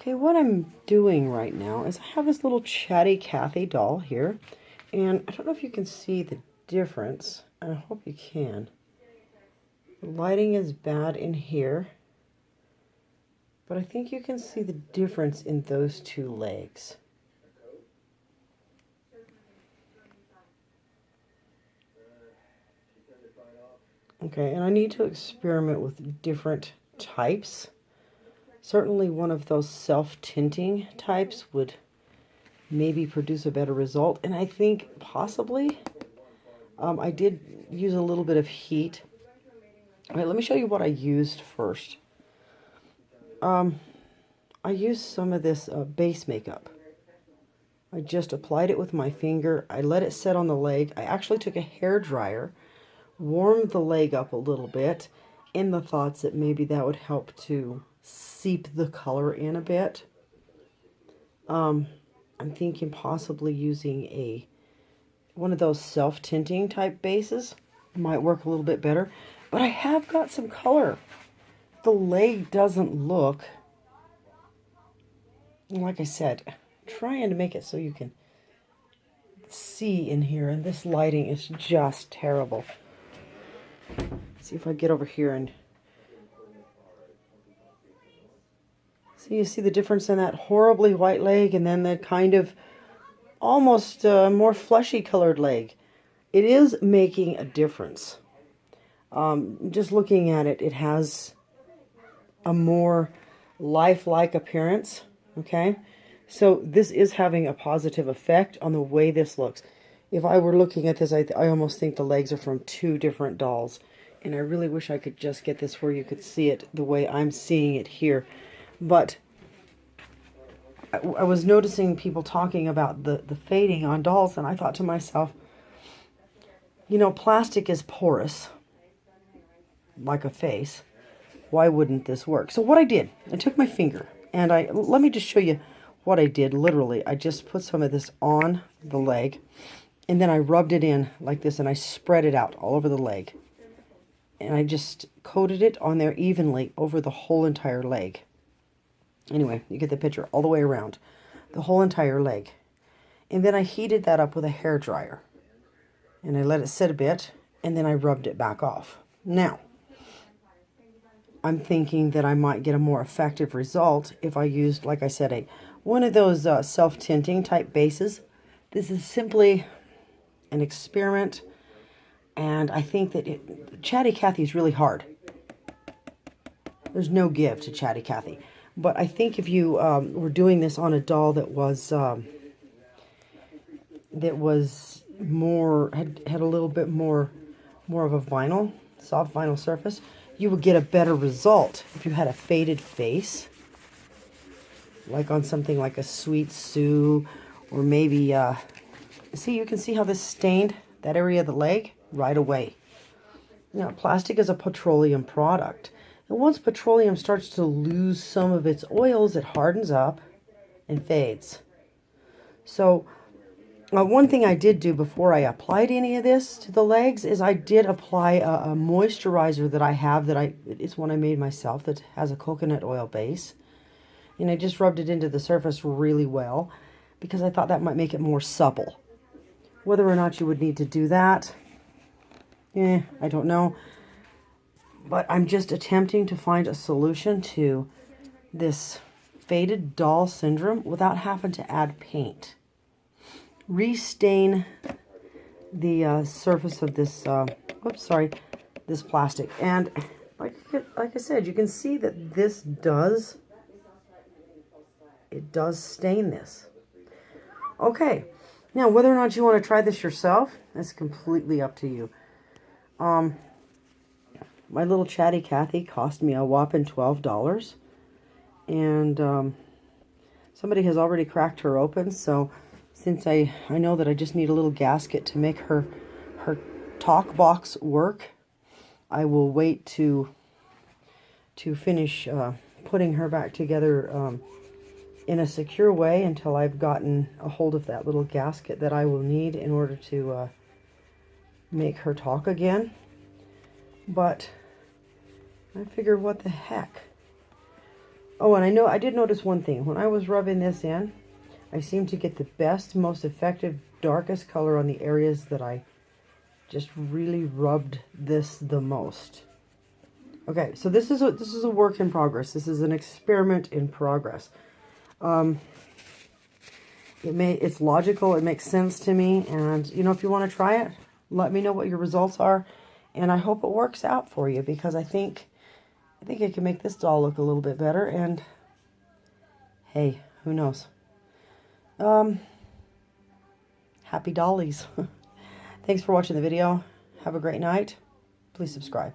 Okay, what I'm doing right now is I have this little Chatty Cathy doll here, and I don't know if you can see the difference. I hope you can. The lighting is bad in here, but I think you can see the difference in those two legs. Okay, and I need to experiment with different types. Certainly one of those self-tinting types would maybe produce a better result. And I think possibly I did use a little bit of heat. All right, let me show you what I used first. I used some of this base makeup. I just applied it with my finger. I let it set on the leg. I actually took a hair dryer, warmed the leg up a little bit in the thoughts that maybe that would help to seep the color in a bit. I'm thinking possibly using one of those self-tinting type bases. Might work a little bit better. But I have got some color. The leg doesn't look, like I said, trying to make it so you can see in here. And this lighting is just terrible. See if I get over here and see, you see the difference in that horribly white leg and then that kind of almost more fleshy colored leg. It is making a difference. Just looking at it, it has a more lifelike appearance. Okay, so this is having a positive effect on the way this looks. If I were looking at this, I almost think the legs are from two different dolls. And I really wish I could just get this where you could see it the way I'm seeing it here. But I was noticing people talking about the fading on dolls, and I thought to myself, you know, plastic is porous, like a face. Why wouldn't this work? So what I did, I took my finger, and let me just show you what I did. Literally, I just put some of this on the leg, and then I rubbed it in like this, and I spread it out all over the leg. And I just coated it on there evenly over the whole entire leg. Anyway, you get the picture all the way around, the whole entire leg. And then I heated that up with a hair dryer. And I let it sit a bit, and then I rubbed it back off. Now, I'm thinking that I might get a more effective result if I used, like I said, one of those self-tinting type bases. This is simply an experiment. And I think that Chatty Cathy is really hard. There's no give to Chatty Cathy. But I think if you were doing this on a doll that was more, had a little bit more of a vinyl, soft vinyl surface, you would get a better result if you had a faded face. Like on something like a Sweet Sue, or maybe, see, you can see how this stained that area of the leg right away. Now, plastic is a petroleum product. And once petroleum starts to lose some of its oils, it hardens up and fades. So, one thing I did do before I applied any of this to the legs is I did apply a moisturizer that I have, it's one I made myself, that has a coconut oil base. And I just rubbed it into the surface really well because I thought that might make it more supple. Whether or not you would need to do that, I don't know. But I'm just attempting to find a solution to this faded doll syndrome without having to add paint. Restain the surface of this, this plastic. And like I said, you can see that this does stain this. Okay, now whether or not you want to try this yourself, that's completely up to you. My little Chatty Cathy cost me a whopping $12. And somebody has already cracked her open, so since I know that I just need a little gasket to make her talk box work, I will wait to finish putting her back together in a secure way until I've gotten a hold of that little gasket that I will need in order to make her talk again. But I figure, what the heck? Oh, and I know I did notice one thing. When I was rubbing this in, I seemed to get the best, most effective, darkest color on the areas that I just really rubbed this the most. Okay, so this is a work in progress. This is an experiment in progress. It's logical. It makes sense to me. And you know, if you want to try it, let me know what your results are. And I hope it works out for you, because I think it can make this doll look a little bit better. And hey, who knows? Happy dollies. Thanks for watching the video. Have a great night. Please subscribe.